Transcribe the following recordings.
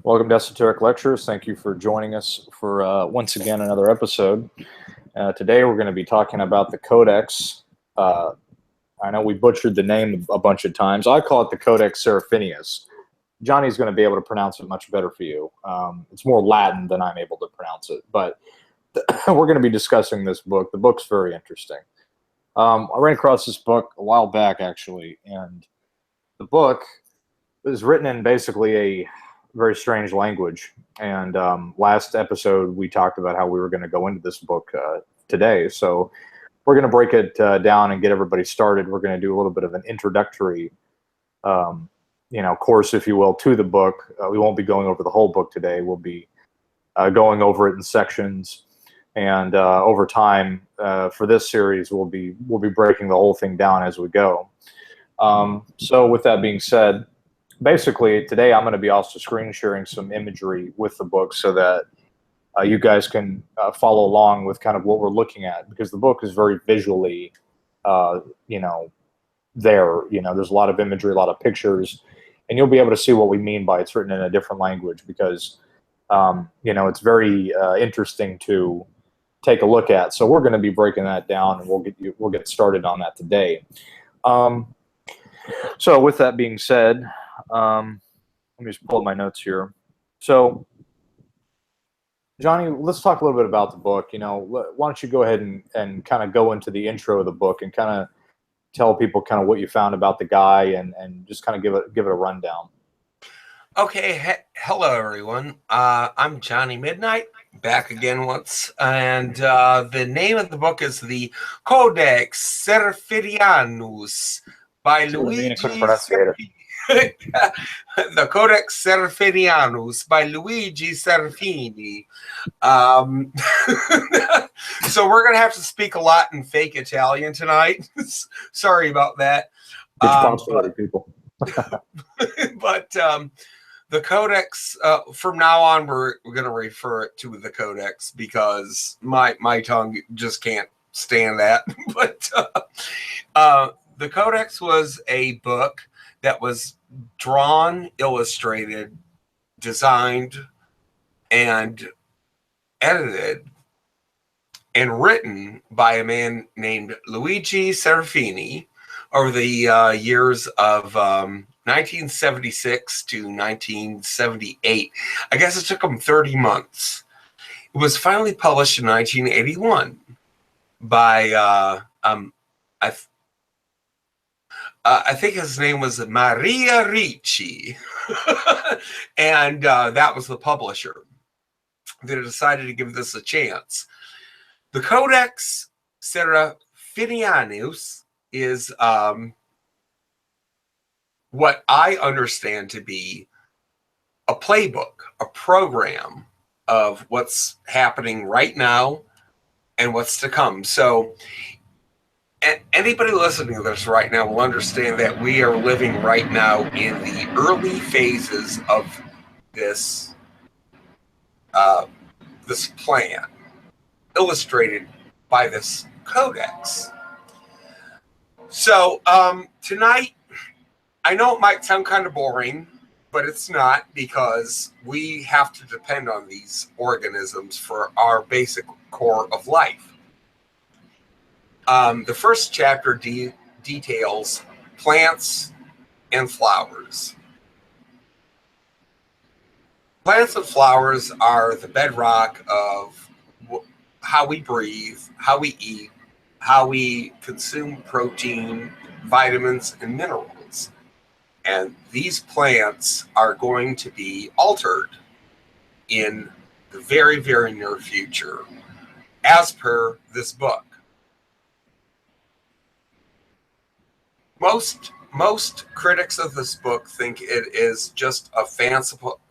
Welcome to Esoteric Lectures. Thank you for joining us for once again another episode. Today we're going to be talking about the Codex. I know we butchered the name a bunch of times. I call it the Codex Seraphianianus. Johnny's going to be able to pronounce it much better for you. It's more Latin than I'm able to pronounce it, but we're going to be discussing this book. The book's very interesting. I ran across this book a while back, actually, and the book is written in basically a very strange language. And last episode, we talked about how we were going to go into this book today. So we're going to break it down and get everybody started. We're going to do a little bit of an introductory, course, if you will, to the book. We won't be going over the whole book today. We'll be going over it in sections. And over time, for this series, we'll be breaking the whole thing down as we go. So with that being said, basically, today I'm going to be also screen sharing some imagery with the book so that you guys can follow along with kind of what we're looking at, because the book is very visually, there. There's a lot of imagery, a lot of pictures, and you'll be able to see what we mean by it's written in a different language because, it's very interesting to take a look at. So we're going to be breaking that down, and we'll get started on that today. So with that being said, let me just pull up my notes here. So, Johnny, let's talk a little bit about the book. Why don't you go ahead and kind of go into the intro of the book and kind of tell people kind of what you found about the guy and just kind of give it a rundown. Okay, hello everyone. I'm Johnny Midnight, back again once, and the name of the book is the Codex Seraphianianus by Luigi Serafini. The Codex Seraphianianus by Luigi Serafini. So we're going to have to speak a lot in fake Italian tonight. Sorry about that. People. But the Codex, from now on, we're going to refer it to the Codex because my tongue just can't stand that. But the Codex was a book that was drawn, illustrated, designed, and edited and written by a man named Luigi Serafini over the years of 1976 to 1978. I guess it took him 30 months. It was finally published in 1981 by I think his name was Maria Ricci, and that was the publisher that decided to give this a chance. The Codex Seraphianianus is what I understand to be a playbook, a program of what's happening right now and what's to come. So anybody listening to this right now will understand that we are living right now in the early phases of this this plan, illustrated by this codex. So tonight, I know it might sound kind of boring, but it's not, because we have to depend on these organisms for our basic core of life. The first chapter details plants and flowers. Plants and flowers are the bedrock of how we breathe, how we eat, how we consume protein, vitamins, and minerals. And these plants are going to be altered in the very, very near future, as per this book. Most critics of this book think it is just a fanciful,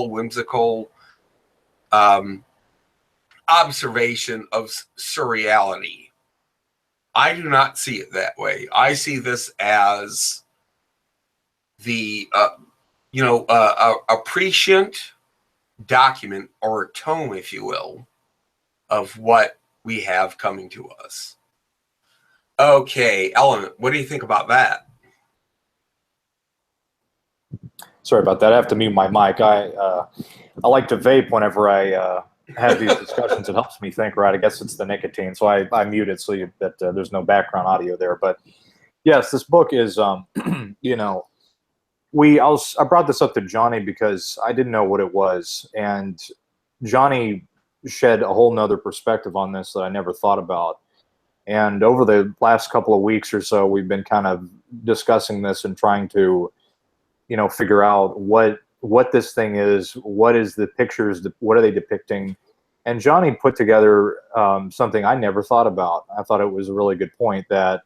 whimsical observation of surreality. I do not see it that way. I see this as the a prescient document, or a tome, if you will, of what we have coming to us. Okay, Ellen, what do you think about that? Sorry about that. I have to mute my mic. I like to vape whenever I have these discussions. It helps me think, right? I guess it's the nicotine, so I mute it so that there's no background audio there. But yes, this book is, you know, I brought this up to Johnny because I didn't know what it was, and Johnny shed a whole nother perspective on this that I never thought about. And over the last couple of weeks or so, we've been kind of discussing this and trying to, figure out what this thing is, what is the pictures, what are they depicting. And Johnny put together something I never thought about. I thought it was a really good point that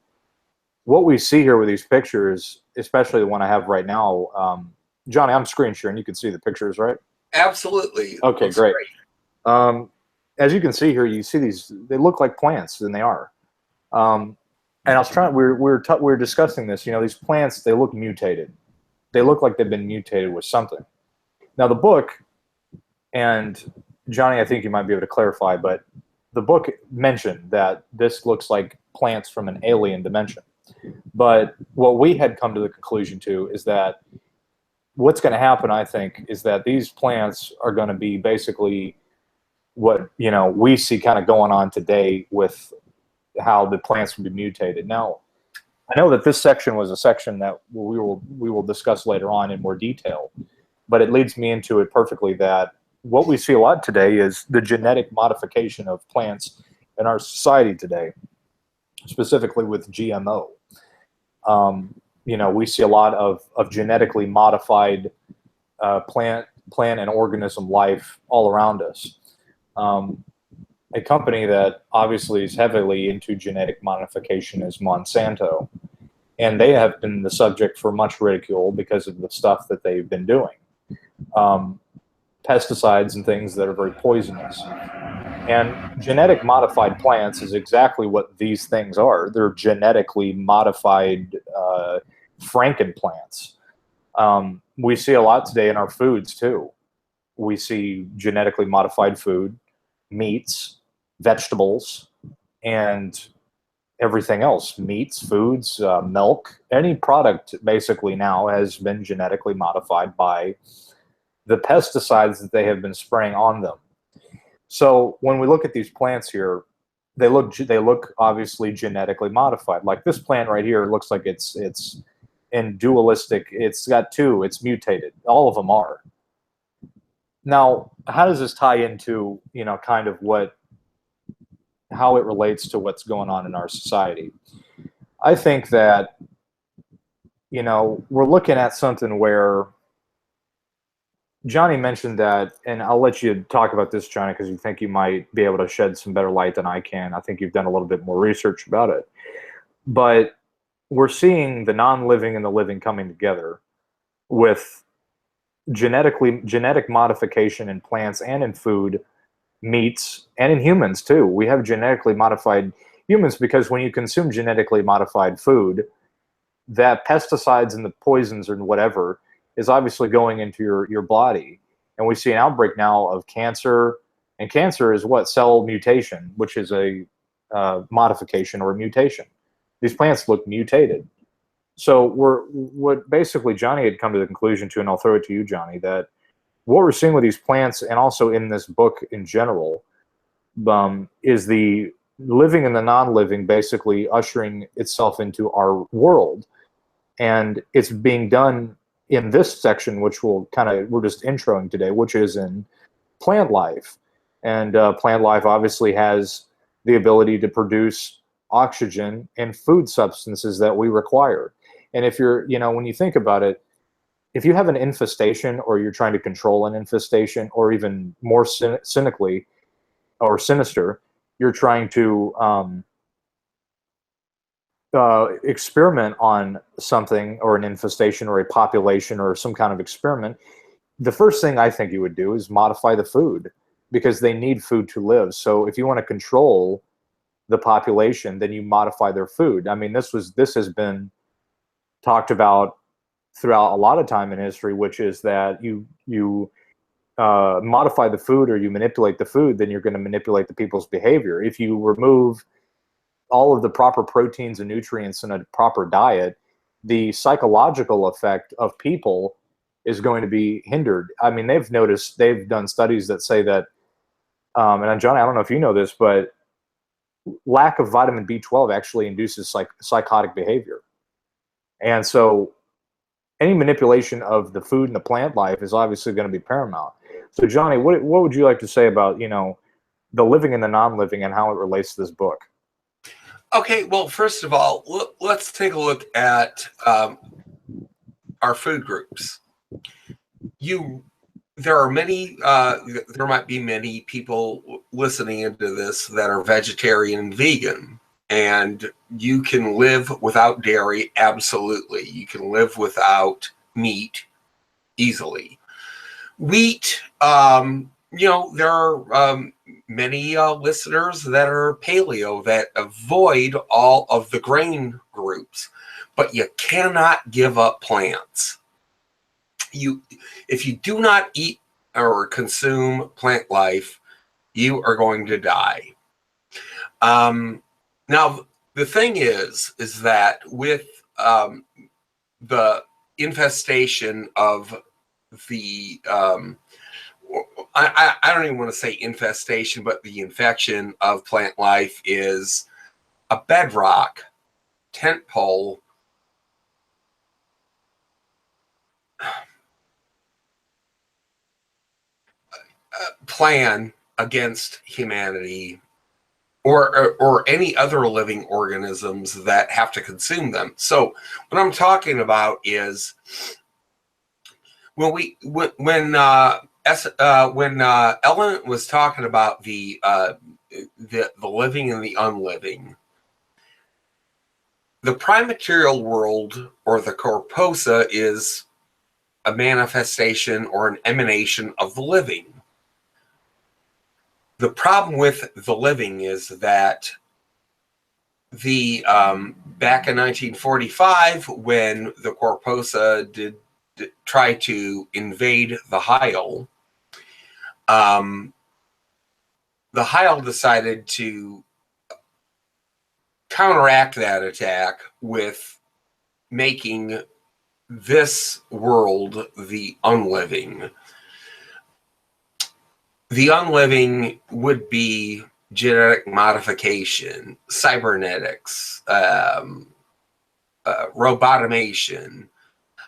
what we see here with these pictures, especially the one I have right now, Johnny, I'm screen sharing. You can see the pictures, right? Absolutely. Okay, great. As you can see here, you see these, they look like plants, and they are. And I was trying, we're discussing this, these plants, they look mutated. They look like they've been mutated with something. Now the book, and Johnny, I think you might be able to clarify, but the book mentioned that this looks like plants from an alien dimension. But what we had come to the conclusion to is that what's going to happen, I think, is that these plants are going to be basically what, we see kind of going on today with how the plants would be mutated. Now, I know that this section was a section that we will discuss later on in more detail, but it leads me into it perfectly that what we see a lot today is the genetic modification of plants in our society today, specifically with GMO. We see a lot of genetically modified plant and organism life all around us. A company that obviously is heavily into genetic modification is Monsanto, and they have been the subject for much ridicule because of the stuff that they've been doing. Pesticides and things that are very poisonous. And genetic modified plants is exactly what these things are. They're genetically modified Frankenplants. We see a lot today in our foods too. We see genetically modified food, meats, vegetables, and everything else. Meats, foods, milk, any product basically now has been genetically modified by the pesticides that they have been spraying on them. So when we look at these plants here, they look obviously genetically modified. Like this plant right here looks like it's in dualistic. It's got two. It's mutated. All of them are. Now, how does this tie into kind of how it relates to what's going on in our society? I think that we're looking at something where Johnny mentioned that, and I'll let you talk about this, Johnny, because you think you might be able to shed some better light than I can. I think you've done a little bit more research about it. But we're seeing the non-living and the living coming together with genetic modification in plants and in food, meats, and in humans too. We have genetically modified humans because when you consume genetically modified food, that pesticides and the poisons and whatever is obviously going into your body. And we see an outbreak now of cancer, and cancer is what? Cell mutation, which is a modification or a mutation. These plants look mutated. So what basically Johnny had come to the conclusion to, and I'll throw it to you, Johnny, that what we're seeing with these plants and also in this book in general is the living and the non-living basically ushering itself into our world. And it's being done in this section, which we're just introing today, which is in plant life. And plant life obviously has the ability to produce oxygen and food substances that we require. And if you're, when you think about it, if you have an infestation or you're trying to control an infestation, or even more cynically or sinister, you're trying to experiment on something or an infestation or a population or some kind of experiment, the first thing I think you would do is modify the food, because they need food to live. So if you want to control the population, then you modify their food. I mean, this has been talked about throughout a lot of time in history, which is that you modify the food or you manipulate the food, then you're going to manipulate the people's behavior. If you remove all of the proper proteins and nutrients in a proper diet, the psychological effect of people is going to be hindered. I mean, they've done studies that say that, and Johnny, I don't know if you know this, but lack of vitamin B12 actually induces psychotic behavior. And so any manipulation of the food and the plant life is obviously going to be paramount. So Johnny, what would you like to say about, the living and the non-living and how it relates to this book? Okay, well, first of all, let's take a look at our food groups. There might be many people listening into this that are vegetarian and vegan, and you can live without dairy. Absolutely. You can live without meat easily. Wheat, there are many listeners that are paleo that avoid all of the grain groups, but you cannot give up plants. If you do not eat or consume plant life, you are going to die. Now, the thing is that with the infestation of the I don't even want to say infestation, but the infection of plant life is a bedrock tentpole plan against humanity or any other living organisms that have to consume them. So what I'm talking about is when Ellen was talking about the living and the unliving, the prime material world, or the corposa, is a manifestation or an emanation of the living. The problem with the living is that back in 1945, when the corposa did try to invade the Heil, the Heil decided to counteract that attack with making this world the unliving. The unliving would be genetic modification, cybernetics, robotomation.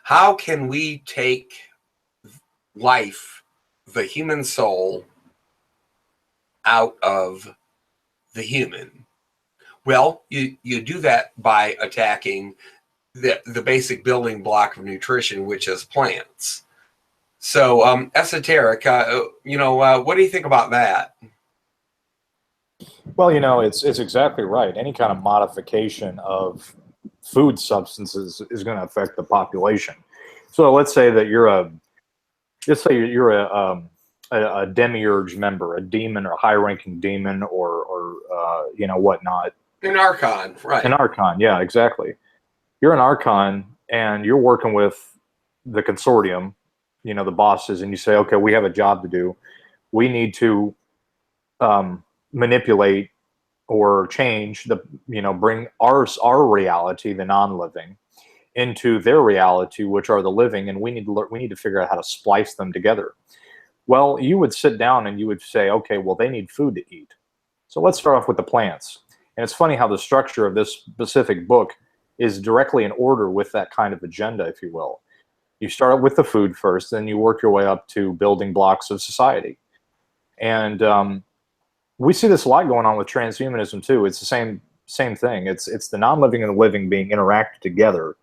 How can we take life, the human soul, out of the human? Well, you do that by attacking the basic building block of nutrition, which is plants. So, Esoteric, what do you think about that? Well, it's exactly right. Any kind of modification of food substances is going to affect the population. So let's say that you're a demiurge member, a demon or a high-ranking demon, or whatnot. An archon, right? An archon, yeah, exactly. You're an archon, and you're working with the consortium, the bosses, and you say, okay, we have a job to do. We need to manipulate or change bring our reality, the non-living, into their reality, which are the living, and we need to figure out how to splice them together. Well, you would sit down and you would say, okay, well, they need food to eat. So let's start off with the plants. And it's funny how the structure of this specific book is directly in order with that kind of agenda, if you will. You start with the food first, then you work your way up to building blocks of society. And we see this a lot going on with transhumanism too. It's the same thing. It's the non-living and the living being interacted together.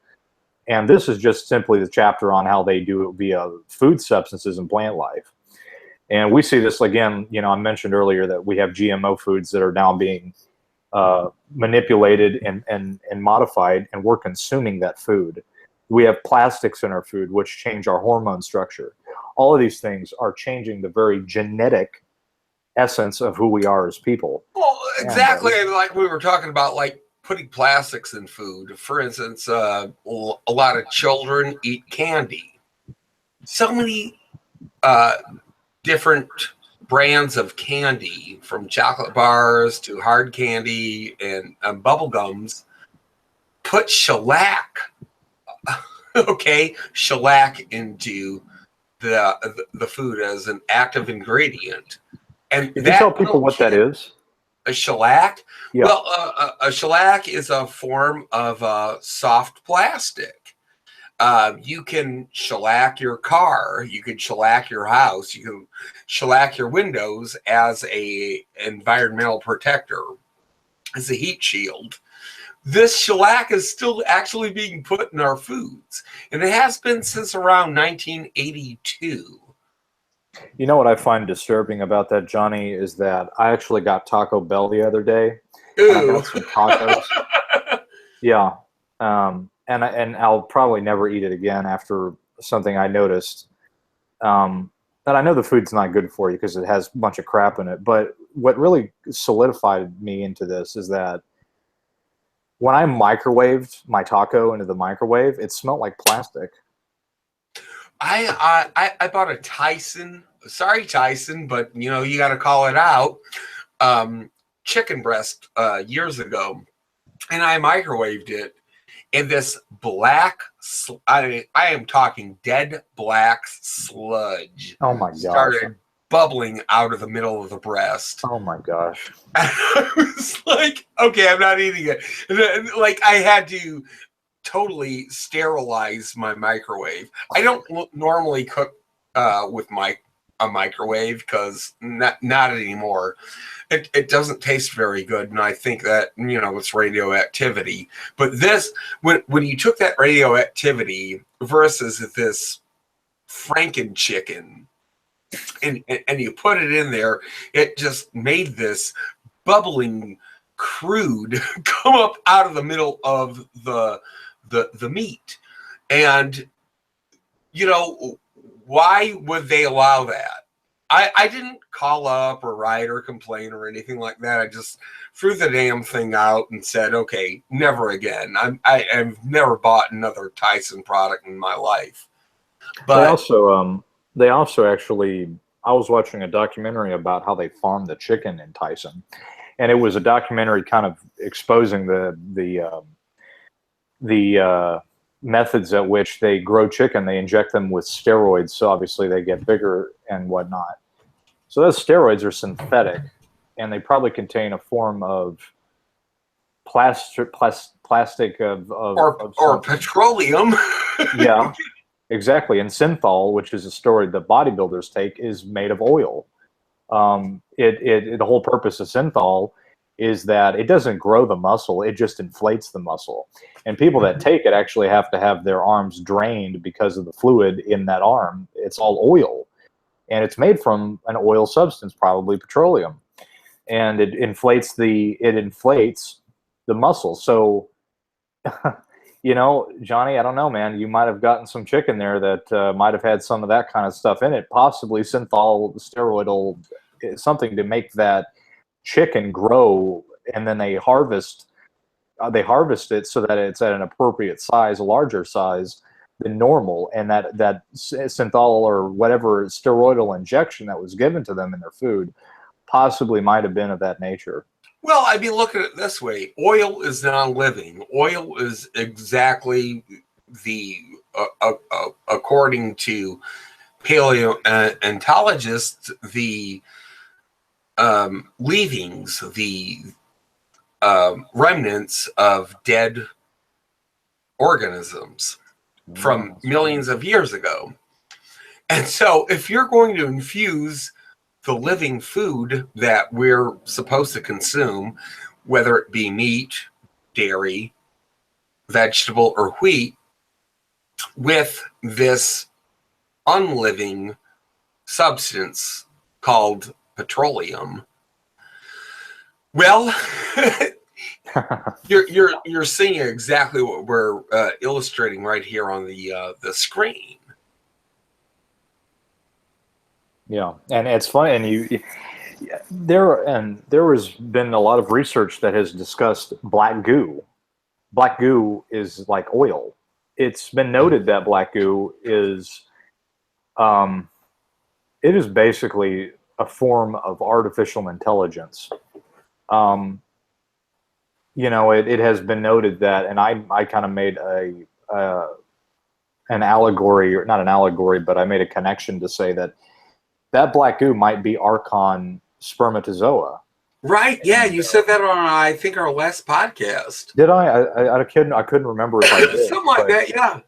And this is just simply the chapter on how they do it via food substances and plant life. And we see this again, I mentioned earlier that we have GMO foods that are now being manipulated and modified, and we're consuming that food. We have plastics in our food, which change our hormone structure. All of these things are changing the very genetic essence of who we are as people. Well, exactly. And, like we were talking about, like putting plastics in food. For instance, a lot of children eat candy. So many different brands of candy, from chocolate bars to hard candy and bubble gums, put shellac okay, shellac into the food as an active ingredient, and Could you tell that people little what that chip, is? a shellac. Yeah. Well, a shellac is a form of soft plastic. You can shellac your car. You can shellac your house. You can shellac your windows as a environmental protector, as a heat shield. This shellac is still actually being put in our foods, and it has been since around 1982. You know what I find disturbing about that, Johnny, is that I actually got Taco Bell the other day, and I Ooh. got some tacos. Yeah, and I'll probably never eat it again after something I noticed. And I know the food's not good for you because it has a bunch of crap in it. But what really solidified me into this is that when I microwaved my taco into the microwave, it smelled like plastic. I bought a Tyson. Sorry, Tyson, but you know you got to call it out. Chicken breast years ago, and I microwaved it, and this black, I am talking dead black sludge Oh my gosh. started bubbling out of the middle of the breast. Oh my gosh. And I was like, okay, I'm not eating it. And like I had to totally sterilize my microwave. I don't normally cook with a microwave because not anymore. It doesn't taste very good, and I think that it's radioactivity. But this, when you took that radioactivity versus this Franken chicken, and you put it in there, it just made this bubbling crude come up out of the middle of the meat. And why would they allow that? I didn't call up or write or complain or anything like that. I just threw the damn thing out and said, okay, never again. I've never bought another Tyson product in my life. But they also actually, I was watching a documentary about how they farm the chicken in Tyson, and it was a documentary kind of exposing the methods at which they grow chicken. They inject them with steroids, so obviously they get bigger and whatnot. So those steroids are synthetic, and they probably contain a form of plastic or petroleum. Yeah, exactly. And synthol, which is a steroid that bodybuilders take, is made of oil. The whole purpose of synthol is that it doesn't grow the muscle, it just inflates the muscle. And people that take it actually have to have their arms drained because of the fluid in that arm. It's all oil, and it's made from an oil substance, probably petroleum, and it inflates the muscle. So Johnny, I don't know, man, you might have gotten some chicken there that might have had some of that kind of stuff in it, possibly synthol, steroidal, something to make that chicken grow, and then they harvest it so that it's at an appropriate size, a larger size than normal, and that synthol or whatever steroidal injection that was given to them in their food possibly might have been of that nature. Well, I mean, look at it this way. Oil is non-living. Oil is exactly according to paleontologists, the leavings, the remnants of dead organisms from millions of years ago. And so if you're going to infuse the living food that we're supposed to consume, whether it be meat, dairy, vegetable, or wheat, with this unliving substance called petroleum, well, you're seeing exactly what we're illustrating right here on the screen. Yeah, and it's funny, and there has been a lot of research that has discussed black goo. Black goo is like oil. It's been noted that black goo is, it is basically a form of artificial intelligence. It has been noted that, and I kind of made an allegory, or not an allegory, but I made a connection to say that that black goo might be Archon spermatozoa. Right. Yeah, you said that on, I think, our last podcast. Did I couldn't remember if I did. Something like that, yeah.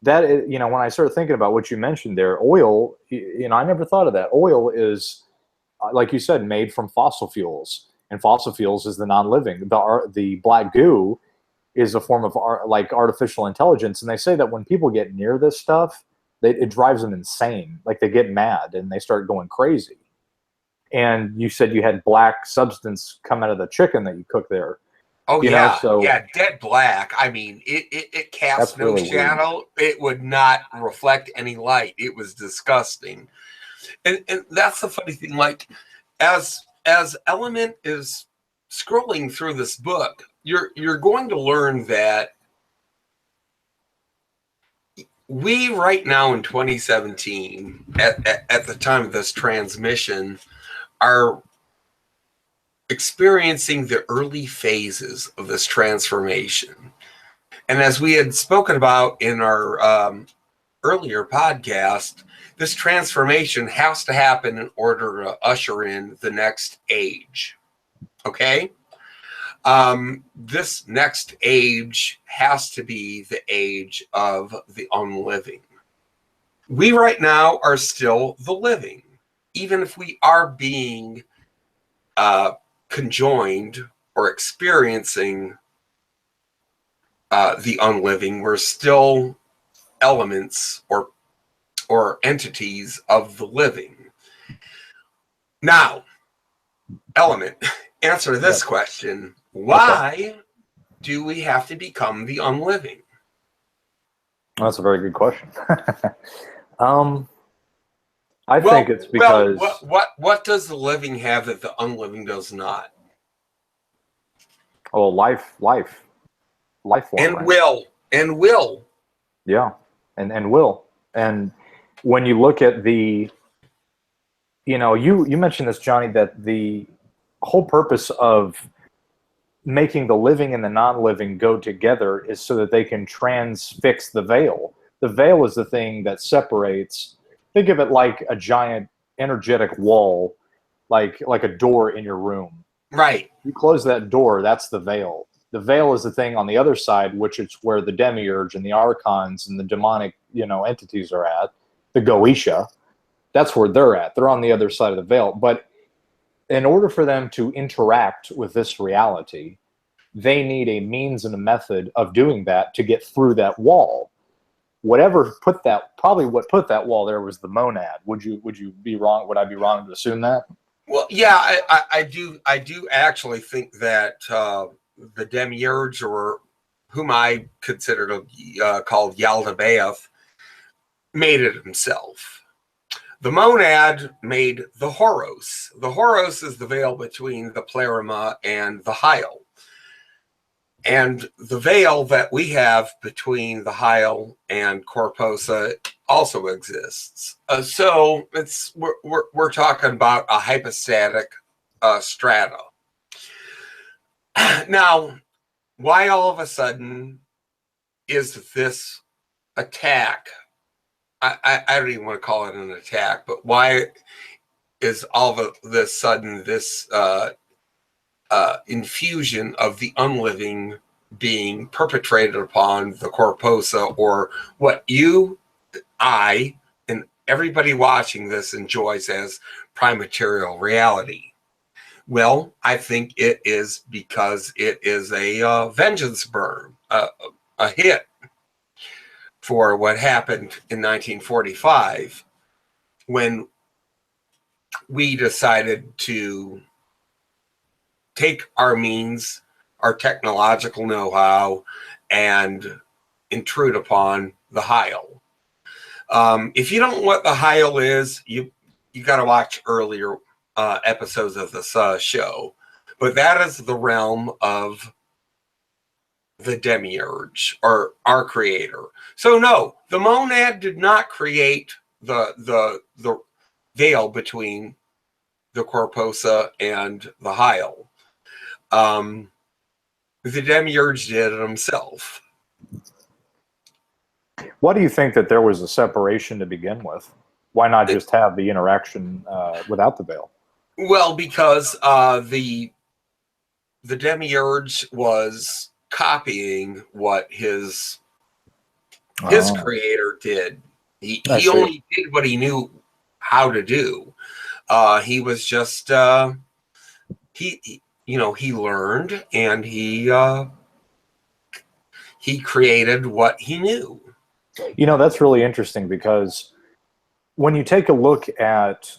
That is, when I started thinking about what you mentioned there, oil, I never thought of that. Oil is, like you said, made from fossil fuels, and fossil fuels is the non-living. The black goo is a form of like artificial intelligence, and they say that when people get near this stuff, it drives them insane. Like they get mad and they start going crazy. And you said you had black substance come out of the chicken that you cook there. Oh, yeah, dead black. I mean, it casts no really shadow. Weird. It would not reflect any light. It was disgusting. And that's the funny thing. Like, as Element is scrolling through this book, you're going to learn that we right now in 2017, at the time of this transmission, are experiencing the early phases of this transformation. And as we had spoken about in our earlier podcast, this transformation has to happen in order to usher in the next age. Okay? This next age has to be the age of the unliving. We right now are still the living. Even if we are being conjoined or experiencing the unliving, we're still elements or entities of the living. Now, Element, answer this question. Why do we have to become the unliving? That's a very good question. I think it's because what does the living have that the unliving does not? Oh, life form, and right? will. Yeah, and will. And when you look at the, you mentioned this, Johnny, that the whole purpose of making the living and the non-living go together is so that they can transfix the veil. The veil is the thing that separates. Think of it like a giant energetic wall, like a door in your room. Right. You close that door, that's the veil. The veil is the thing on the other side, which is where the demiurge and the archons and the demonic, entities are at. The Goetia, that's where they're at. They're on the other side of the veil. But in order for them to interact with this reality, they need a means and a method of doing that to get through that wall. Whatever probably what put that wall there was the monad. Would you be wrong? Would I be wrong to assume that? Well, yeah, I do actually think that the demiurge, or whom I consider to be called Yaldabaoth, made it himself. The monad made the horos. The horos is the veil between the pleroma and the hyle. And the veil that we have between the hyle and corposa also exists. So we're talking about a hypostatic strata. Now, why all of a sudden is this attack? I don't even want to call it an attack, but why is all of this sudden this infusion of the unliving being perpetrated upon the corposa, or what you, I, and everybody watching this enjoys as prime material reality? Well, I think it is because it is a vengeance burn, a hit for what happened in 1945 when we decided to take our means, our technological know-how, and intrude upon the hyle. If you don't know what the hyle is, you got to watch earlier episodes of this show. But that is the realm of the demiurge, or our creator. So no, the monad did not create the veil between the corposa and the hyle. The demiurge did it himself. Why do you think that there was a separation to begin with? Why not just have the interaction without the veil? Well, because the demiurge was copying what his creator did. He only did what he knew how to do. He was just he learned, and he created what he knew. You know, that's really interesting, because when you take a look at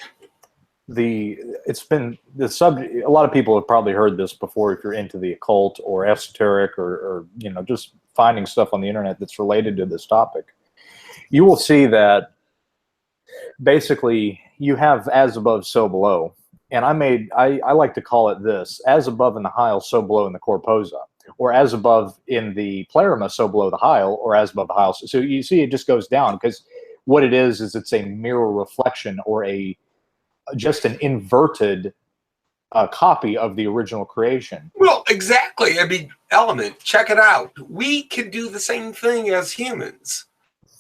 it's been the subject, a lot of people have probably heard this before if you're into the occult or esoteric, or just finding stuff on the internet that's related to this topic. You will see that basically you have as above, so below. And I like to call it this: as above in the Hyle, so below in the Corposa, or as above in the Pleroma, so below the Hyle, or as above the Hyle. So you see, it just goes down, because what it is it's a mirror reflection, or just an inverted copy of the original creation. Well, exactly. I mean, Element, check it out. We can do the same thing as humans.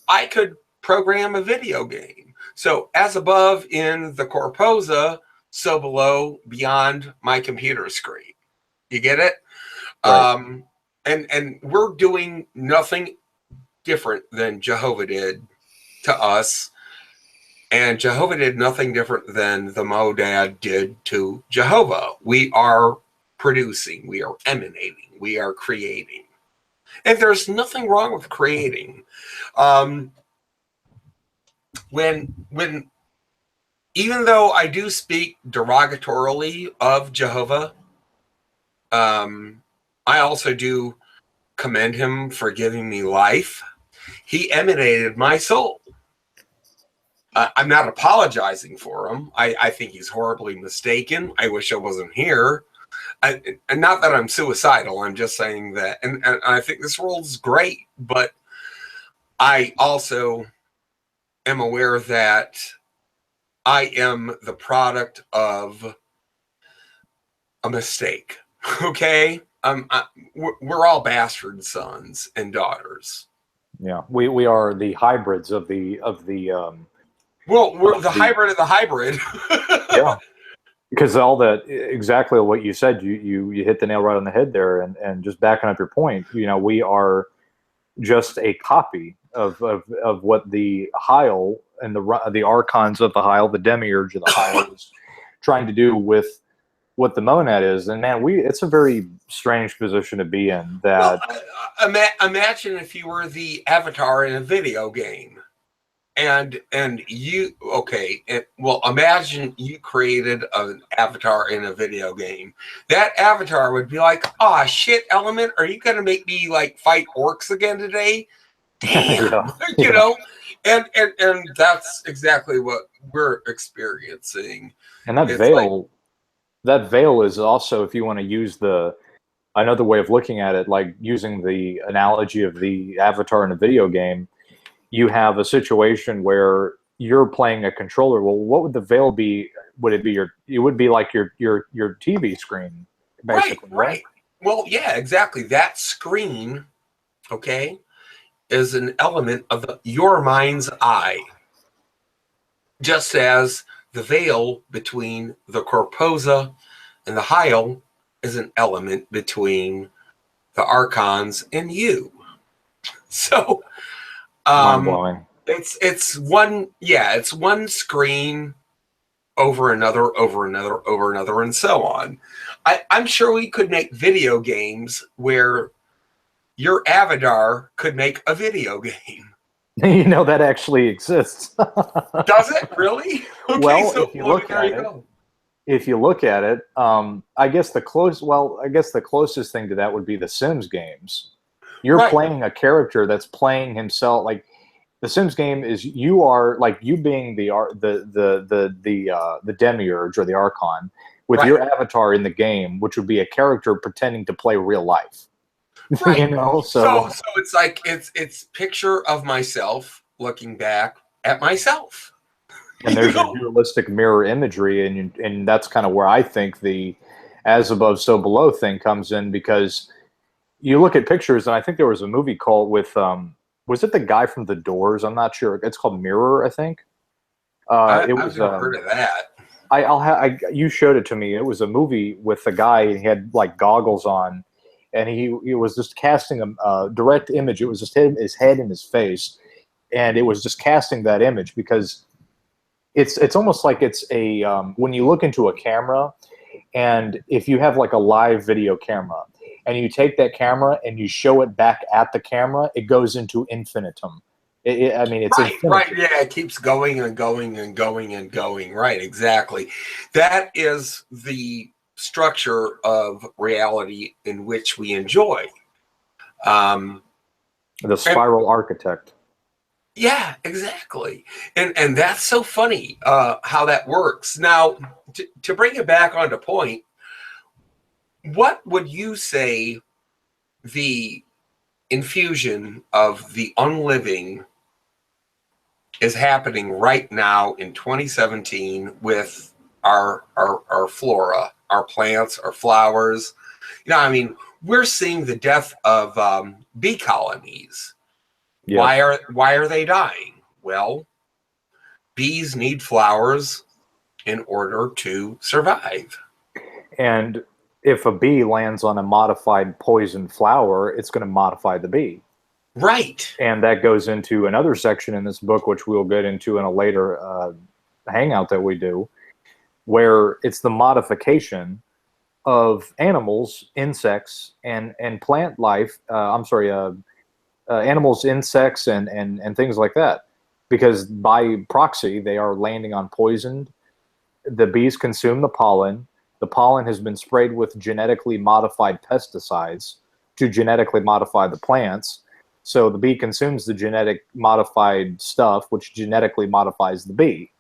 I could program a video game. So as above in the Corposa, so below beyond my computer screen. You get it? Right. And we're doing nothing different than Jehovah did to us. And Jehovah did nothing different than the Modad did to Jehovah. We are producing, we are emanating, we are creating. And there's nothing wrong with creating. When even though I do speak derogatorily of Jehovah, I also do commend him for giving me life. He emanated my soul. I'm not apologizing for him. I think he's horribly mistaken. I wish I wasn't here. And not that I'm suicidal. I'm just saying that. And I think this world's great. But I also am aware that I am the product of a mistake. Okay? We're all bastard sons and daughters. Yeah, we are the hybrids of the well, we're the hybrid of the hybrid. Yeah, because all that, exactly what you said, you hit the nail right on the head there. And just backing up your point, we are just a copy of what the Hyle and the archons of the Hyle, the demiurge of the Hyle, is trying to do with what the monad is. And man, it's a very strange position to be in. That imagine if you were the avatar in a video game. And you, okay, well, imagine you created an avatar in a video game. That avatar would be like, "Oh shit, Element, are you gonna make me like fight orcs again today?" Damn, yeah. And that's exactly what we're experiencing. And that veil is also, if you want to use another way of looking at it, like using the analogy of the avatar in a video game. You have a situation where you're playing a controller. Well, what would the veil be? Would it be it would be like your TV screen, basically, right? Well, yeah, exactly. That screen, okay, is an element of your mind's eye. Just as the veil between the Corposa and the Hyle is an element between the archons and you. So mind-blowing. It's one screen over another, and so on. I'm sure we could make video games where your avatar could make a video game. That actually exists. Does it really? Okay, well, so if you look at it, I guess the closest thing to that would be the Sims games. You're playing a character that's playing himself. Like the Sims game is, you are like you being the demiurge or the archon with your avatar in the game, which would be a character pretending to play real life. Right. So it's like it's picture of myself looking back at myself. And there's a dualistic mirror imagery, and that's kind of where I think the as above, so below thing comes in, because you look at pictures, and I think there was a movie called with Was it the guy from The Doors? I'm not sure. It's called Mirror, I think. It I've was. never heard of that. You showed it to me. It was a movie with a guy. He had like goggles on, and he was just casting a direct image. It was just his head and his face, and it was just casting that image because it's almost like it's a when you look into a camera, and if you have like a live video camera, and you take that camera and you show it back at the camera, it goes into infinitum. I mean, it's Right, infinity. right. Yeah, it keeps going and going and going and going. Right, exactly. That is the structure of reality in which we enjoy. Um, The spiral architect. yeah, exactly. And that's so funny how that works. Now, to bring it back onto point, what would you say the infusion of the unliving is happening right now in 2017 with our flora, our plants, our flowers? You know, I mean, we're seeing the death of bee colonies. Yeah. Why are they dying? Well, bees need flowers in order to survive. And if a bee lands on a modified poison flower, it's going to modify the bee. Right. And that goes into another section in this book, which we'll get into in a later hangout that we do, where it's the modification of animals, insects, and plant life. Animals, insects, and things like that. Because by proxy, they are landing on poisoned. The bees consume the pollen. The pollen has been sprayed with genetically modified pesticides to genetically modify the plants. So the bee consumes the genetic modified stuff, which genetically modifies the bee.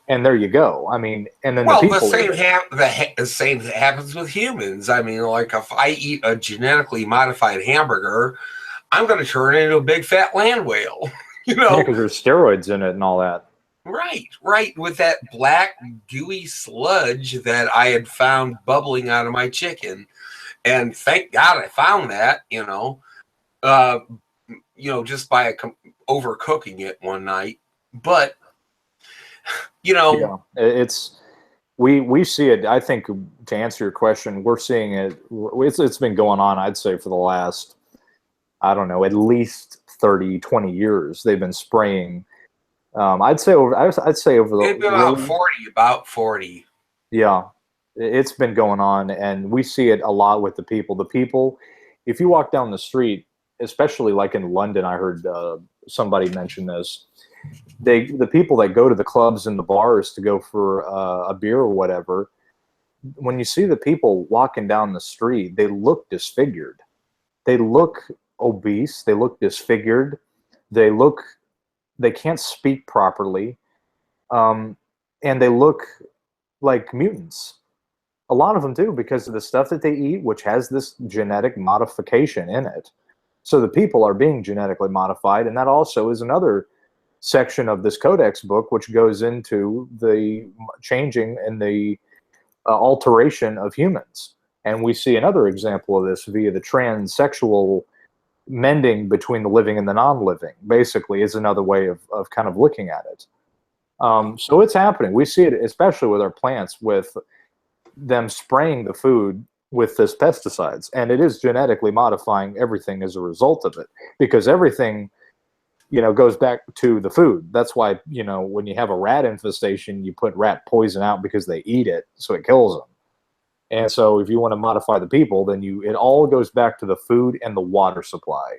And there you go. I mean, and then Well, the people. the same happens with humans. I mean, like if I eat a genetically modified hamburger, I'm going to turn into a big fat land whale. You Yeah, know, because there's steroids in it and all that. right, right. With that black gooey sludge that I had found bubbling out of my chicken, and thank God I found that. Uh, just by overcooking it one night. But Yeah, it's we see it. I think to answer your question, we're seeing it. It's been going on, I'd say, for the last, I don't know, at least 30, 20 years. They've been spraying. I'd say over the it'd be about 40. Yeah, it's been going on, and we see it a lot with the people. The people, if you walk down the street, especially like in London, I heard somebody mention this. The people that go to the clubs and the bars to go for a beer or whatever, when you see the people walking down the street, they look disfigured. They look obese. They look disfigured. They can't speak properly, and they look like mutants. A lot of them do because of the stuff that they eat, which has this genetic modification in it. So the people are being genetically modified, and that also is another section of this Codex book, which goes into the changing and the alteration of humans. And we see another example of this via the transsexual mending between the living and the non-living, basically, is another way of kind of looking at it. So it's happening. We see it, especially with our plants, with them spraying the food with this pesticides. And it is genetically modifying everything as a result of it, because everything goes back to the food. That's why, when you have a rat infestation, you put rat poison out because they eat it, so it kills them. And so if you want to modify the people, then it all goes back to the food and the water supply.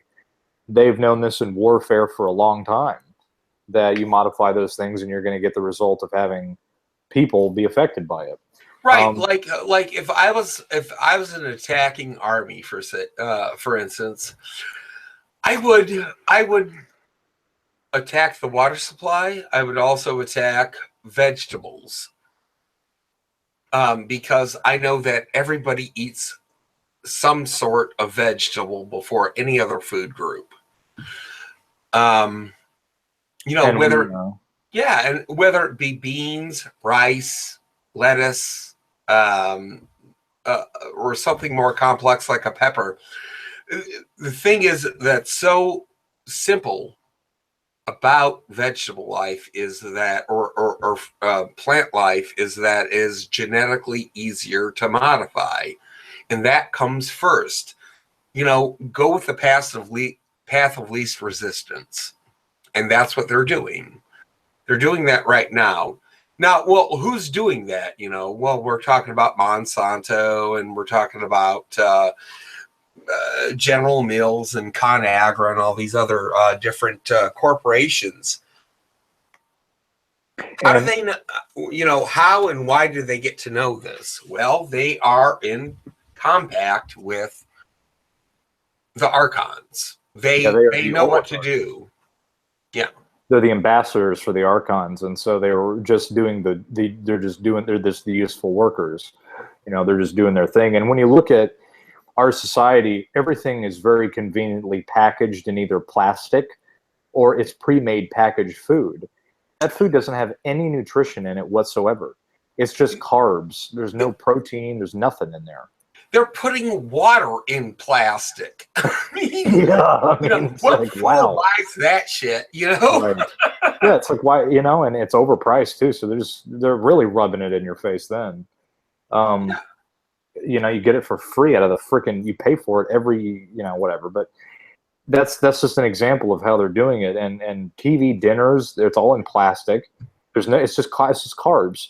They've known this in warfare for a long time, that you modify those things and you're going to get the result of having people be affected by it. Right, like if I was an attacking army, for instance, I would attack the water supply. I would also attack vegetables, because I know that everybody eats some sort of vegetable before any other food group. Whether it be beans, rice, lettuce, or something more complex like a pepper. The thing is that's so simple about vegetable life is that, or plant life is that is genetically easier to modify, and that comes first. Go with the path of least resistance, and that's what they're doing. They're doing that right now. Now, well, who's doing that? Well, we're talking about Monsanto, and we're talking about General Mills and ConAgra and all these other different corporations. How do they know? How and why do they get to know this? Well, they are in compact with the archons. They know what to do. Yeah, they're the ambassadors for the archons, and so they were just doing they're just the useful workers. They're just doing their thing. And when you look at our society, everything is very conveniently packaged in either plastic or it's pre-made packaged food. That food doesn't have any nutrition in it whatsoever. It's just carbs. There's no protein. There's nothing in there. They're putting water in plastic. What fool buys that shit? Right. Yeah, it's like, why? And it's overpriced too. So they're really rubbing it in your face then. You get it for free out of the freaking. You pay for it every whatever. But that's just an example of how they're doing it. And TV dinners, it's all in plastic. It's just carbs.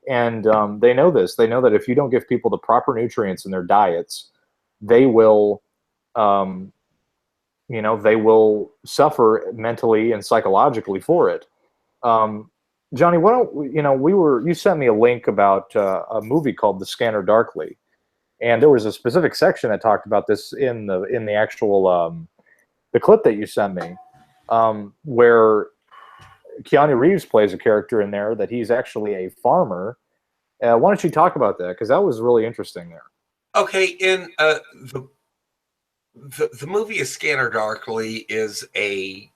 And they know this. They know that if you don't give people the proper nutrients in their diets, they will, they will suffer mentally and psychologically for it. Johnny, why don't you sent me a link about a movie called The Scanner Darkly, and there was a specific section that talked about this in the actual the clip that you sent me, where Keanu Reeves plays a character in there that he's actually a farmer. Why don't you talk about that? Because that was really interesting there. Okay, in the movie A Scanner Darkly is an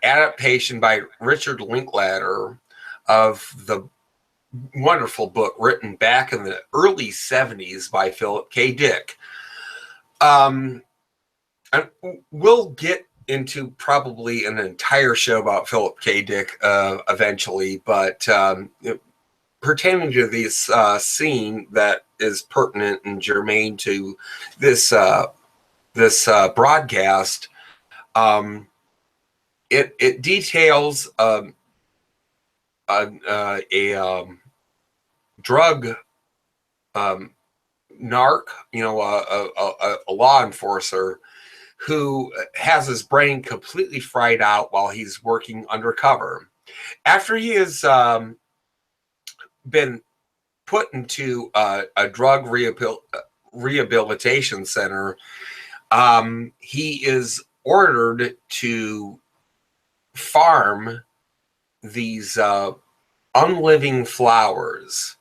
adaptation by Richard Linklater of the wonderful book written back in the early 70s by Philip K. Dick. And we'll get into probably an entire show about Philip K. Dick eventually, but pertaining to this scene that is pertinent and germane to this broadcast, it details a drug narc, a law enforcer who has his brain completely fried out while he's working undercover. After he has been put into a drug rehabilitation center, he is ordered to farm these unliving flowers,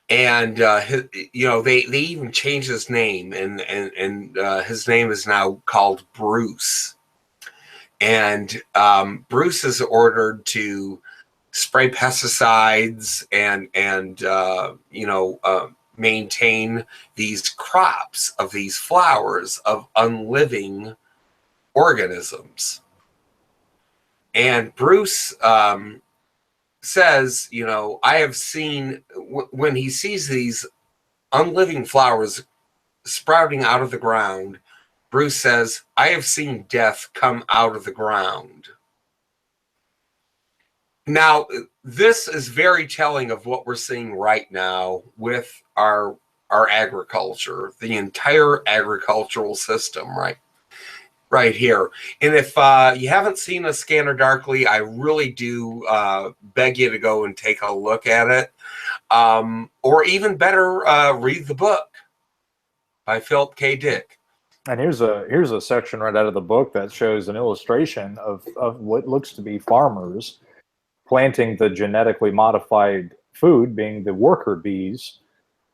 and they even changed his name, and his name is now called Bruce. And Bruce is ordered to spray pesticides and maintain these crops of these flowers of unliving organisms. And Bruce says, I have seen, when he sees these unliving flowers sprouting out of the ground, Bruce says, I have seen death come out of the ground. Now, this is very telling of what we're seeing right now with our agriculture, the entire agricultural system, right here. And if you haven't seen A Scanner Darkly, I really do beg you to go and take a look at it. Or even better, read the book by Philip K. Dick. And here's a section right out of the book that shows an illustration of what looks to be farmers planting the genetically modified food, being the worker bees.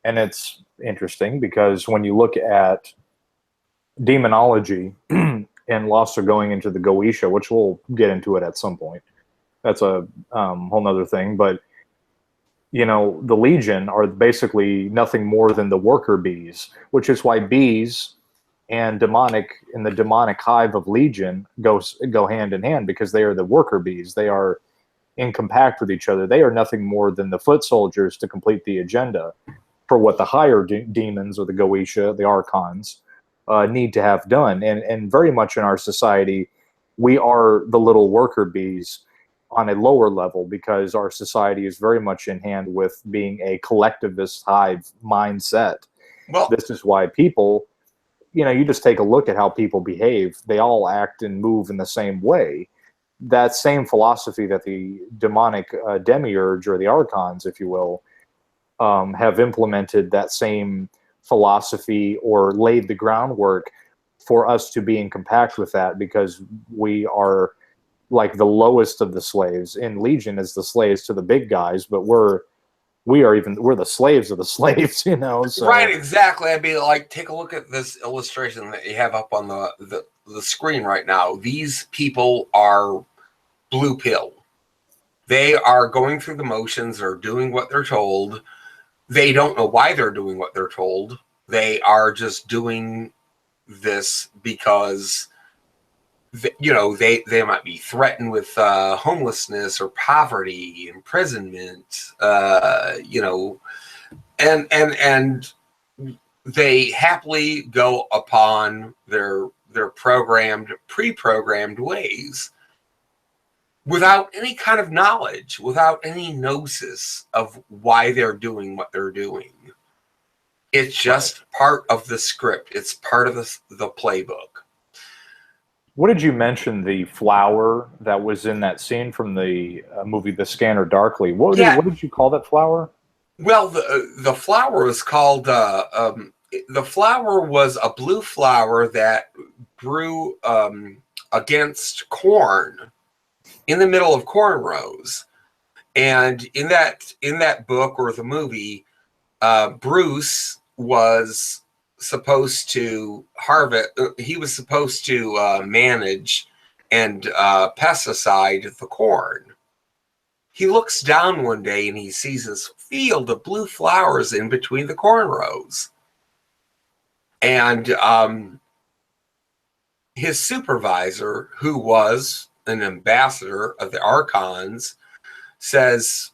And it's interesting because when you look at demonology and lost are going into the Goetia, which we'll get into it at some point. That's a whole nother thing. But, the Legion are basically nothing more than the worker bees, which is why bees and the demonic hive of Legion go hand in hand, because they are the worker bees. They are in compact with each other. They are nothing more than the foot soldiers to complete the agenda for what the higher demons, or the Goetia, the archons, need to have done. And very much in our society, we are the little worker bees on a lower level, because our society is very much in hand with being a collectivist hive mindset. Well, This is why people, you just take a look at how people behave. They all act and move in the same way. That same philosophy that the demonic demiurge, or the archons, if you will, have implemented, that same philosophy, or laid the groundwork for us to be in compact with that, because we are like the lowest of the slaves. In Legion is the slaves to the big guys, but we're the slaves of the slaves, So. right, exactly. I mean, like, take a look at this illustration that you have up on the screen right now. These people are blue pill. They are going through the motions, or doing what they're told. They don't know why they're doing what they're told. They are just doing this because, they might be threatened with homelessness or poverty, imprisonment, and they happily go upon their pre-programmed ways, without any kind of knowledge, without any gnosis of why they're doing what they're doing. It's just part of the script. It's part of the playbook. What did you mention, the flower that was in that scene from the movie The Scanner Darkly? What did you call that flower? Well, the flower was called, the flower was a blue flower that grew against corn, in the middle of corn rows. And in that book, or the movie, Bruce was supposed to harvest. He was supposed to manage and pesticide the corn. He looks down one day and he sees this field of blue flowers in between the corn rows. And his supervisor, who was an ambassador of the archons, says,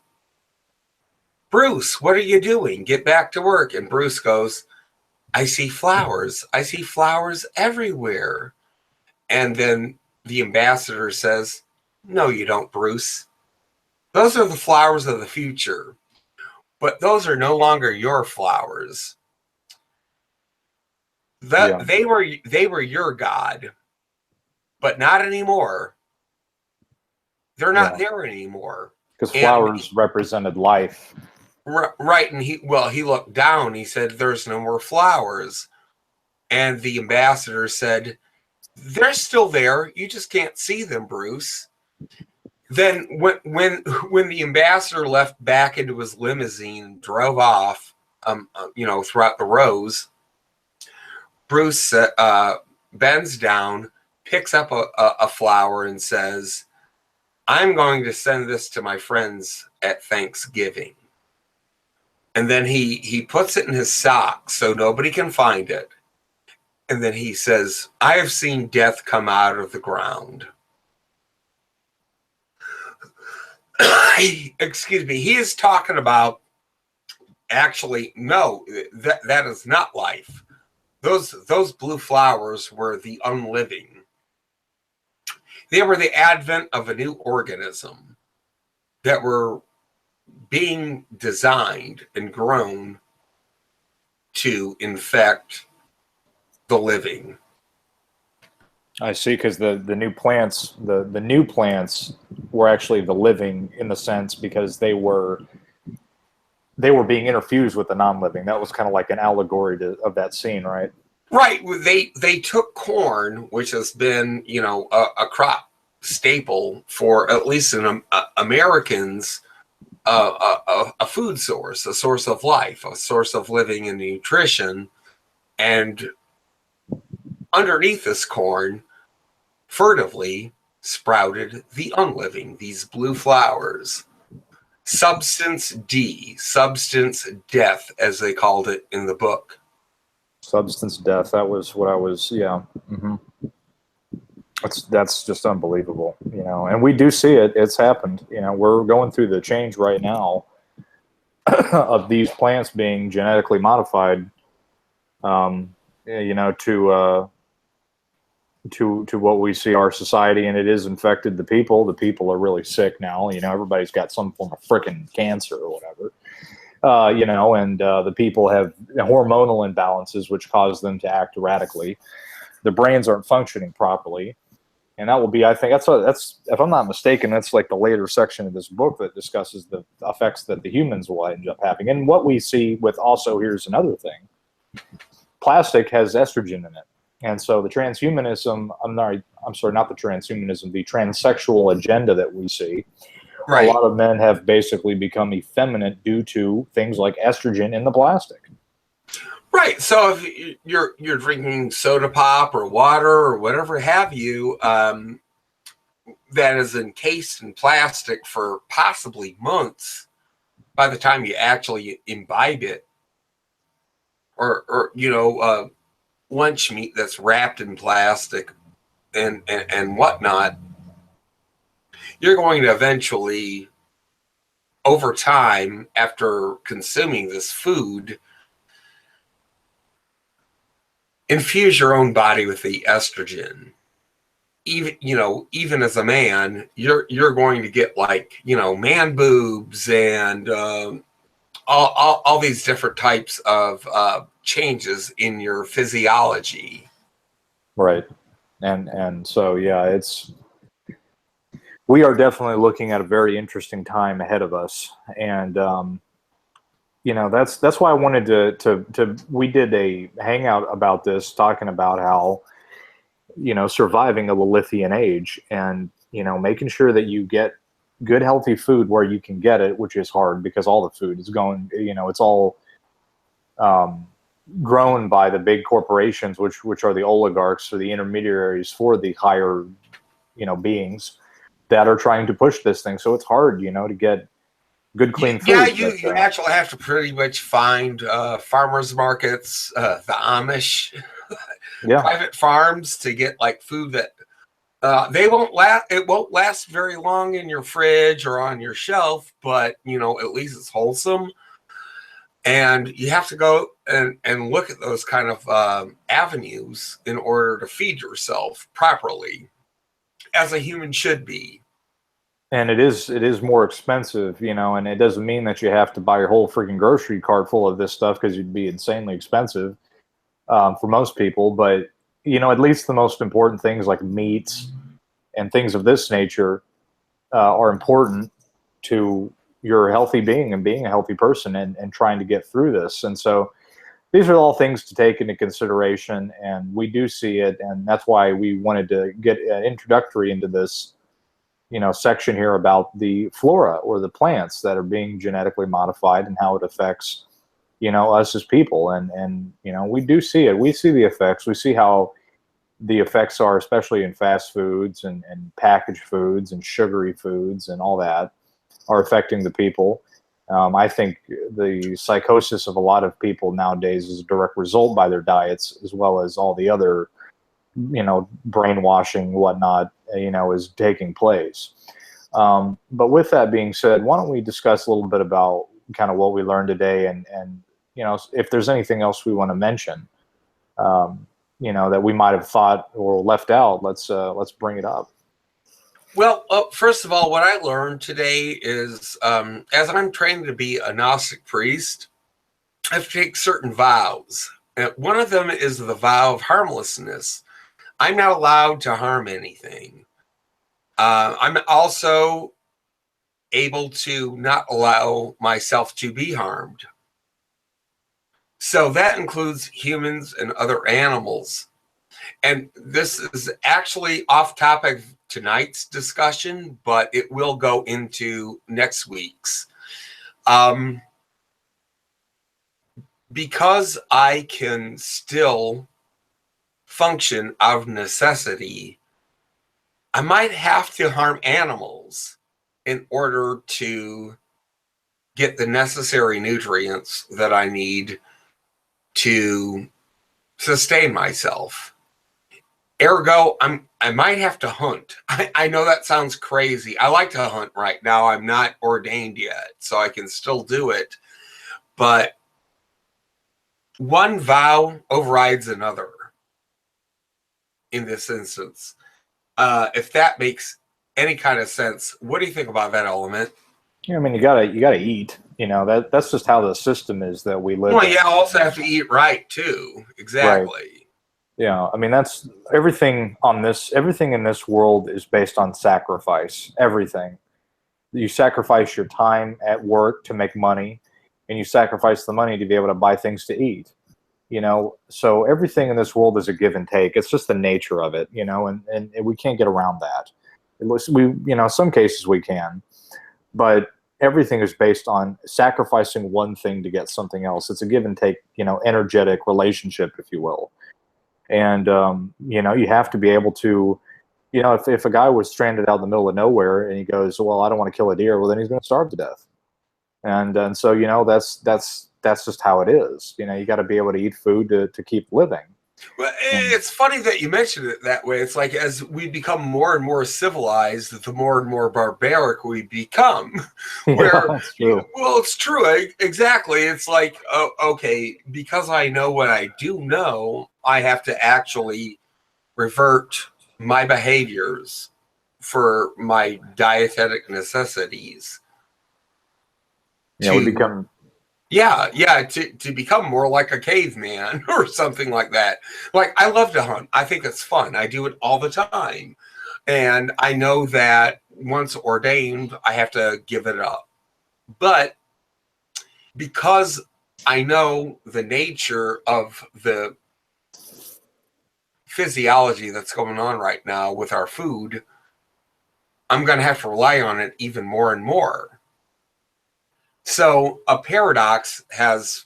"Bruce, what are you doing? Get back to work." And Bruce goes, "I see flowers. I see flowers everywhere." And then the ambassador says, "No, you don't, Bruce. Those are the flowers of the future, but those are no longer your flowers. They were your God, but not anymore. They're not there anymore." Because flowers represented life. Right. And he looked down. He said, "There's no more flowers." And the ambassador said, "They're still there. You just can't see them, Bruce." Then when the ambassador left back into his limousine and drove off, throughout the rows, Bruce bends down, picks up a flower, and says, "I'm going to send this to my friends at Thanksgiving." And then he puts it in his sock so nobody can find it. And then he says, "I have seen death come out of the ground." Excuse me. He is talking about, actually, no, that is not life. Those blue flowers were the unliving. They were the advent of a new organism that were being designed and grown to infect the living. I see, because the new plants, the new plants were actually the living, in the sense, because they were being interfused with the non-living. That was kind of like an allegory of that scene, right? Right. They took corn, which has been, a crop staple for at least in Americans, a food source, a source of life, a source of living and nutrition. And underneath this corn, furtively sprouted the unliving, these blue flowers. Substance D, substance death, as they called it in the book. Substance death. That was what I was. Yeah. That's just unbelievable, and we do see it. It's happened. We're going through the change right now of these plants being genetically modified, to what we see our society, and it has infected the people. The people are really sick now. Everybody's got some form of frickin' cancer or whatever. And the people have hormonal imbalances which cause them to act erratically. Their brains aren't functioning properly. And that will be, I think, that's if I'm not mistaken, that's like the later section of this book that discusses the effects that the humans will end up having. And what we see with also, here's another thing, plastic has estrogen in it. And so the transhumanism, I'm sorry, not the transhumanism, the transsexual agenda that we see, right. A lot of men have basically become effeminate due to things like estrogen in the plastic. Right. So if you're drinking soda pop or water or whatever have you, that is encased in plastic for possibly months, by the time you actually imbibe it, or lunch meat that's wrapped in plastic and whatnot, you're going to eventually, over time, after consuming this food, infuse your own body with the estrogen. Even as a man, you're going to get man boobs and all these different types of changes in your physiology. Right. And so, yeah, we are definitely looking at a very interesting time ahead of us. And, that's why I wanted to we did a hangout about this, talking about how, surviving a Lilithian age and, making sure that you get good, healthy food where you can get it, which is hard because all the food is going, it's all grown by the big corporations, which are the oligarchs or the intermediaries for the higher, beings that are trying to push this thing. So it's hard, to get good, clean food. Yeah, you actually have to pretty much find farmers markets, the Amish, private farms to get food that they won't last. It won't last very long in your fridge or on your shelf, but at least it's wholesome. And you have to go and look at those kind of avenues in order to feed yourself properly, as a human should be. And it is more expensive, and it doesn't mean that you have to buy your whole freaking grocery cart full of this stuff, because it'd be insanely expensive for most people. But, at least the most important things like meats and things of this nature are important to your healthy being and being a healthy person and trying to get through this. And so these are all things to take into consideration, and we do see it. And that's why we wanted to get introductory into this section here about the flora or the plants that are being genetically modified and how it affects, us as people. And we do see it. We see the effects. We see how the effects are, especially in fast foods and packaged foods and sugary foods and all that are affecting the people. I think the psychosis of a lot of people nowadays is a direct result by their diets, as well as all the other brainwashing, whatnot, is taking place. But with that being said, why don't we discuss a little bit about kind of what we learned today, and if there's anything else we want to mention, that we might have thought or left out, let's bring it up. Well, first of all, what I learned today is, as I'm trained to be a Gnostic priest, I have to take certain vows. And one of them is the vow of harmlessness. I'm not allowed to harm anything. I'm also able to not allow myself to be harmed. So that includes humans and other animals. And this is actually off topic of tonight's discussion, but it will go into next week's. Because I can still function out of necessity, I might have to harm animals in order to get the necessary nutrients that I need to sustain myself. Ergo, I might have to hunt. I know that sounds crazy. I like to hunt right now. I'm not ordained yet, so I can still do it. But one vow overrides another in this instance. If that makes any kind of sense, what do you think about that element? Yeah, I mean, you gotta eat. That's just how the system is that we live Well, in. yeah, I also have to eat right too. Right. Exactly. Yeah, I mean that's everything on this. Everything in this world is based on sacrifice. Everything. You sacrifice your time at work to make money, and you sacrifice the money to be able to buy things to eat. So everything in this world is a give and take. It's just the nature of it. And we can't get around that. Some cases we can, but everything is based on sacrificing one thing to get something else. It's a give and take, energetic relationship, if you will. And you have to be able to, if a guy was stranded out in the middle of nowhere and he goes, well, I don't want to kill a deer, well, then he's going to starve to death. And so that's just how it is. You got to be able to eat food to keep living. Well, it's funny that you mentioned it that way. It's like as we become more and more civilized, the more and more barbaric we become. Where, that's true. Well, it's true. Exactly. It's like, oh, okay, because I know what I do know, I have to actually revert my behaviors for my dietetic necessities. We become. Yeah, to become more like a caveman or something like that. Like, I love to hunt. I think it's fun. I do it all the time. And I know that once ordained, I have to give it up. But because I know the nature of the physiology that's going on right now with our food, I'm going to have to rely on it even more and more. So a paradox has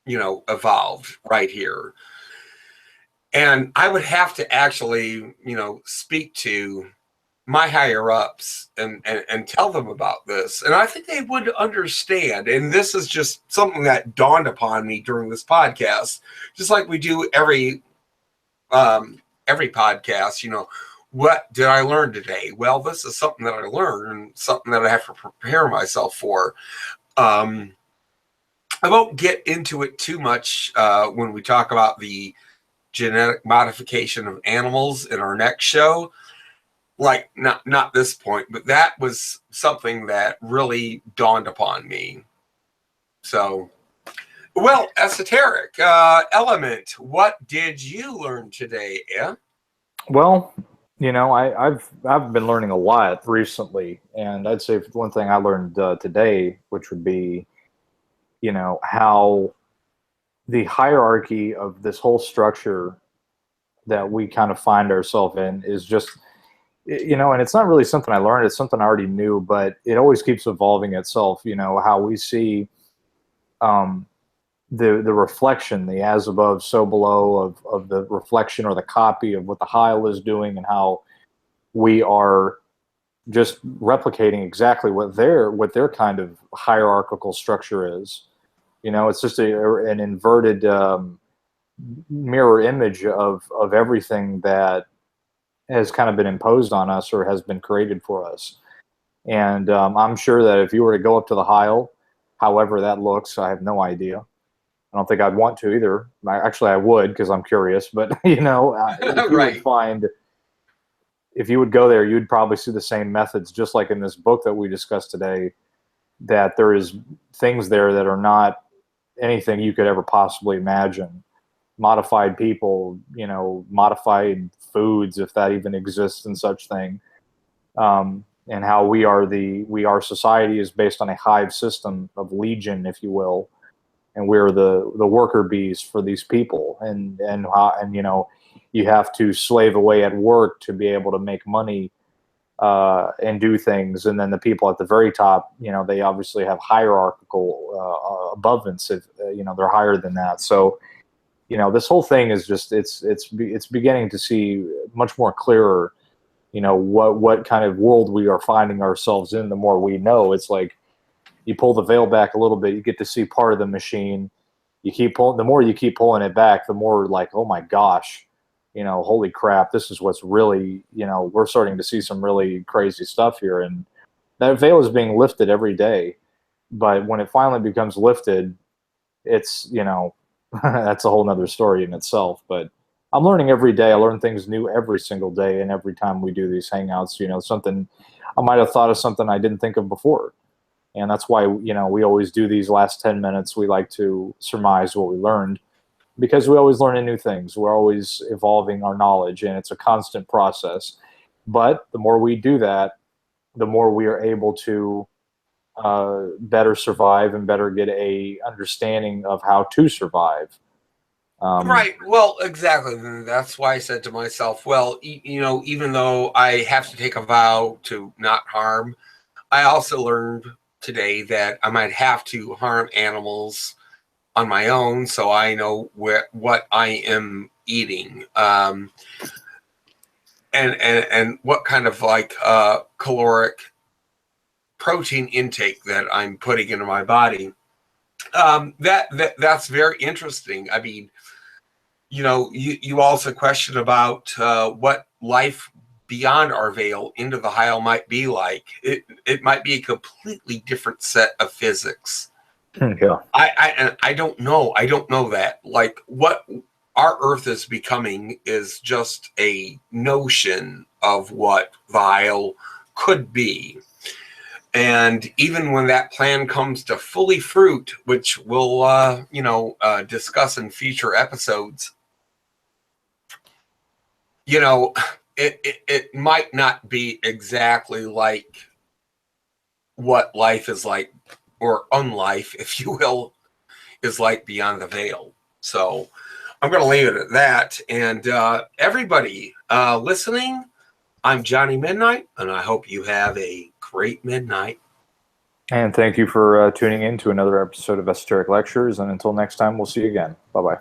evolved right here. And I would have to actually, speak to my higher ups and tell them about this. And I think they would understand. And this is just something that dawned upon me during this podcast, just like we do every podcast, what did I learn today? Well, this is something that I learned and something that I have to prepare myself for. I won't get into it too much when we talk about the genetic modification of animals in our next show. Like, not this point, but that was something that really dawned upon me. So, well, esoteric element, what did you learn today, Well, I've been learning a lot recently, and I'd say one thing I learned today, which would be, how the hierarchy of this whole structure that we kind of find ourselves in is just, and it's not really something I learned, it's something I already knew, but it always keeps evolving itself. How we see the reflection, the as above, so below of the reflection or the copy of what the Heil is doing, and how we are just replicating exactly what their kind of hierarchical structure is. It's just an inverted mirror image of everything that has kind of been imposed on us or has been created for us. And I'm sure that if you were to go up to the Heil, however that looks, I have no idea. I don't think I'd want to either. Actually, I would, because I'm curious. But if you Right. would find, if you would go there, you'd probably see the same methods, just like in this book that we discussed today. That there is things there that are not anything you could ever possibly imagine. Modified people, modified foods, if that even exists, and such thing. And how our society is based on a hive system of legion, if you will. And we're the worker bees for these people, and you have to slave away at work to be able to make money and do things, and then the people at the very top, they obviously have hierarchical abundance. They're higher than that. So, this whole thing is just it's beginning to see much more clearer. What kind of world we are finding ourselves in. The more we know, it's like, you pull the veil back a little bit, you get to see part of the machine. you keep pulling, the more you keep pulling it back, the more like, oh my gosh, holy crap, this is what's really, we're starting to see some really crazy stuff here. And that veil is being lifted every day. But when it finally becomes lifted, it's, that's a whole nother story in itself. But I'm learning every day. I learn things new every single day. And every time we do these hangouts, something, I might have thought of something I didn't think of before. And that's why, we always do these last 10 minutes. We like to surmise what we learned, because we always learn new things. We're always evolving our knowledge, and it's a constant process. But the more we do that, the more we are able to better survive and better get a understanding of how to survive. Right. Well, exactly. That's why I said to myself, well, even though I have to take a vow to not harm, I also learned today that I might have to harm animals on my own, so I know what I am eating, and what kind of caloric protein intake that I'm putting into my body. That's very interesting. I mean, you also question about what life beyond our veil into the Heil might be like. It might be a completely different set of physics. Yeah. I don't know. I don't know that. Like, what our Earth is becoming is just a notion of what the Heil could be. And even when that plan comes to fully fruit, which we'll discuss in future episodes, it might not be exactly like what life is like, or unlife, if you will, is like beyond the veil. So I'm going to leave it at that. And everybody listening, I'm Johnny Midnight, and I hope you have a great midnight. And thank you for tuning in to another episode of Esoteric Lectures. And until next time, we'll see you again. Bye-bye.